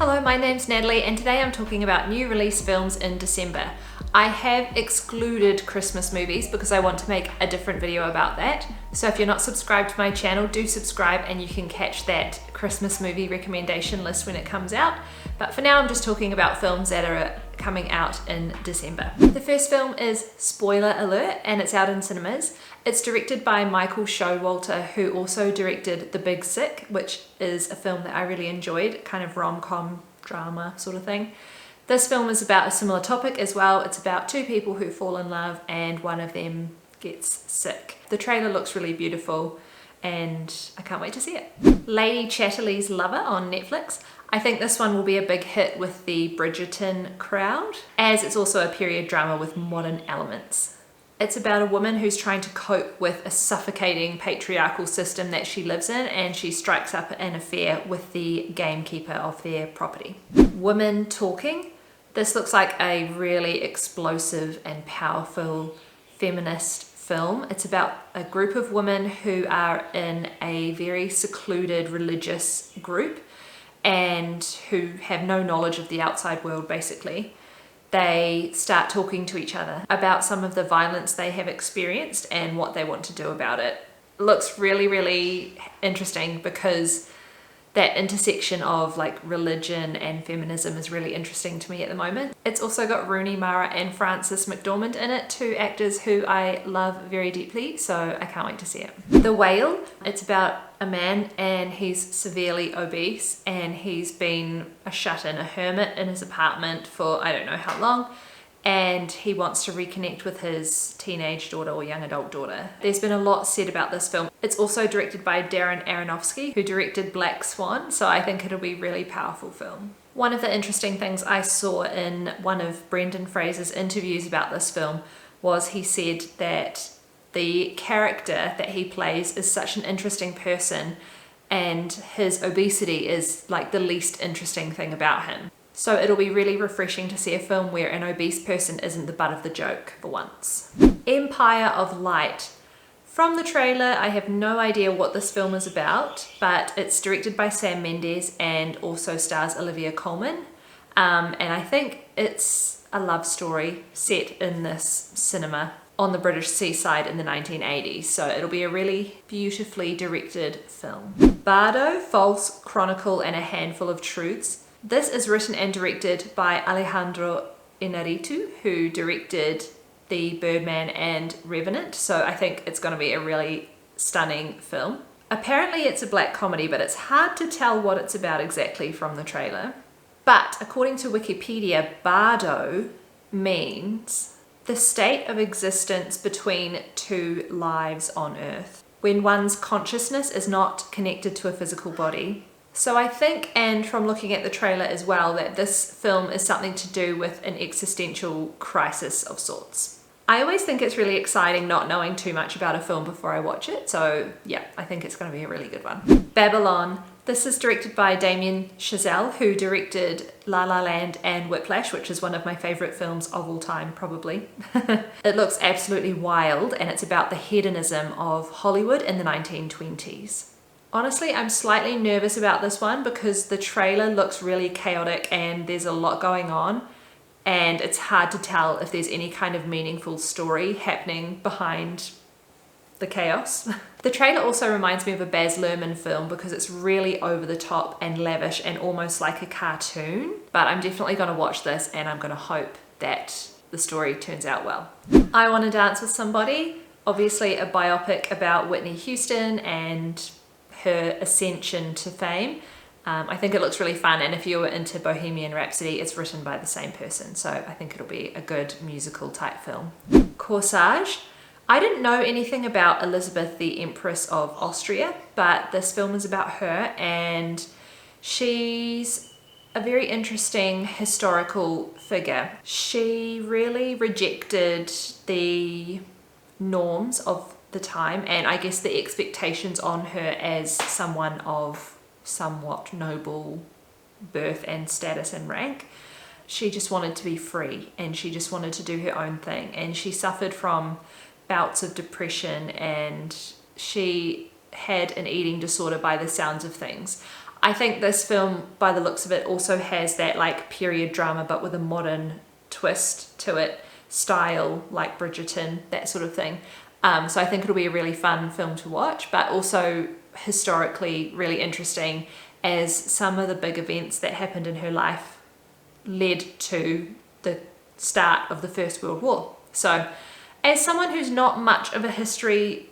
Hello, my name's Natalie and today I'm talking about new release films in December. I have excluded Christmas movies because I want to make a different video about that. So if you're not subscribed to my channel, do subscribe and you can catch that Christmas movie recommendation list when it comes out. But for now, I'm just talking about films that are coming out in December. The first film is Spoiler Alert and it's out in cinemas. It's directed by Michael Showalter, who also directed The Big Sick, which is a film that I really enjoyed, kind of rom-com drama sort of thing. This film is about a similar topic as well. It's about two people who fall in love and one of them gets sick. The trailer looks really beautiful and I can't wait to see it. Lady Chatterley's Lover on Netflix. I think this one will be a big hit with the Bridgerton crowd, as it's also a period drama with modern elements. It's about a woman who's trying to cope with a suffocating patriarchal system that she lives in, and she strikes up an affair with the gamekeeper of their property. Women Talking. This looks like a really explosive and powerful feminist film. It's about a group of women who are in a very secluded religious group and who have no knowledge of the outside world, basically. They start talking to each other about some of the violence they have experienced and what they want to do about it. It looks really, really interesting because that intersection of like religion and feminism is really interesting to me at the moment. It's also got Rooney Mara and Frances McDormand in it, two actors who I love very deeply, so I can't wait to see it. The Whale. It's about a man and he's severely obese and he's been a shut-in, a hermit in his apartment for I don't know how long, and he wants to reconnect with his teenage daughter or young adult daughter. There's been a lot said about this film. It's also directed by Darren Aronofsky, who directed Black Swan, so I think it'll be a really powerful film. One of the interesting things I saw in one of Brendan Fraser's interviews about this film was he said that the character that he plays is such an interesting person and his obesity is like the least interesting thing about him. So it'll be really refreshing to see a film where an obese person isn't the butt of the joke for once. Empire of Light. From the trailer, I have no idea what this film is about, but it's directed by Sam Mendes and also stars Olivia Colman. And I think it's a love story set in this cinema on the British seaside in the 1980s. So it'll be a really beautifully directed film. Bardo, False, Chronicle, and a Handful of Truths. This is written and directed by Alejandro Inarritu, who directed The Birdman and Revenant, so I think it's going to be a really stunning film. Apparently it's a black comedy, but it's hard to tell what it's about exactly from the trailer. But according to Wikipedia, Bardo means the state of existence between two lives on Earth, when one's consciousness is not connected to a physical body. So I think, and from looking at the trailer as well, that this film is something to do with an existential crisis of sorts. I always think it's really exciting not knowing too much about a film before I watch it, so yeah, I think it's going to be a really good one. Babylon. This is directed by Damien Chazelle, who directed La La Land and Whiplash, which is one of my favourite films of all time, probably. It looks absolutely wild, and it's about the hedonism of Hollywood in the 1920s. Honestly, I'm slightly nervous about this one because the trailer looks really chaotic and there's a lot going on and it's hard to tell if there's any kind of meaningful story happening behind the chaos. The trailer also reminds me of a Baz Luhrmann film because it's really over the top and lavish and almost like a cartoon, but I'm definitely going to watch this and I'm going to hope that the story turns out well. I Want to Dance with Somebody, obviously a biopic about Whitney Houston and her ascension to fame. I think it looks really fun, and if you're into Bohemian Rhapsody, it's written by the same person, so I think it'll be a good musical type film. Corsage. I didn't know anything about Elizabeth, the Empress of Austria, but this film is about her and she's a very interesting historical figure. She really rejected the norms of the time and I guess the expectations on her as someone of somewhat noble birth and status and rank. She just wanted to be free and she just wanted to do her own thing, and she suffered from bouts of depression and she had an eating disorder by the sounds of things. I think this film, by the looks of it, also has that like period drama but with a modern twist to it, style like Bridgerton, that sort of thing. So I think it'll be a really fun film to watch, but also historically really interesting, as some of the big events that happened in her life led to the start of the First World War. So as someone who's not much of a history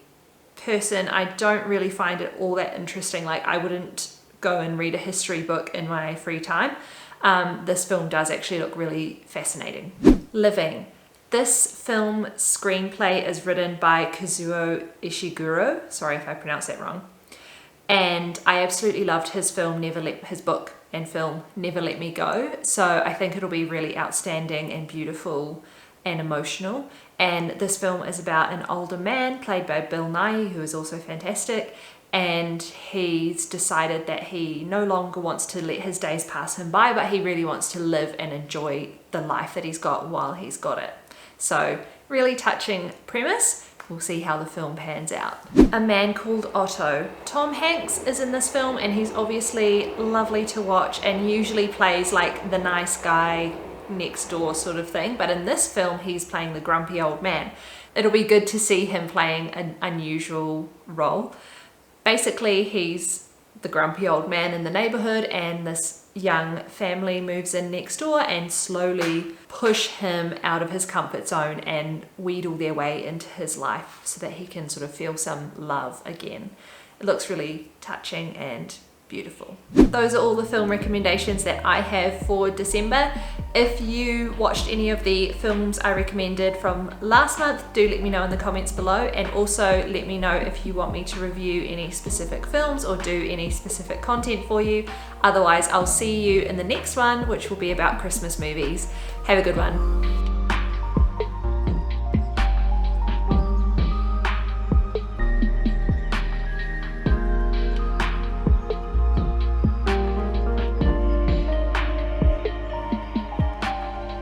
person, I don't really find it all that interesting. Like, I wouldn't go and read a history book in my free time. This film does actually look really fascinating. Living. This film screenplay is written by Kazuo Ishiguro. Sorry if I pronounced that wrong. And I absolutely loved his book and film Never Let Me Go. So I think it'll be really outstanding and beautiful and emotional. And this film is about an older man played by Bill Nighy, who is also fantastic. And he's decided that he no longer wants to let his days pass him by, but he really wants to live and enjoy the life that he's got while he's got it. So really touching premise. We'll see how the film pans out. A Man Called Otto. Tom Hanks is in this film, and he's obviously lovely to watch and usually plays like the nice guy next door sort of thing. But in this film, he's playing the grumpy old man. It'll be good to see him playing an unusual role. Basically, he's the grumpy old man in the neighborhood, and this young family moves in next door and slowly push him out of his comfort zone and wheedle their way into his life so that he can sort of feel some love again. It looks really touching and beautiful. Those are all the film recommendations that I have for December. If you watched any of the films I recommended from last month, do let me know in the comments below, and also let me know if you want me to review any specific films or do any specific content for you. Otherwise, I'll see you in the next one, which will be about Christmas movies. Have a good one.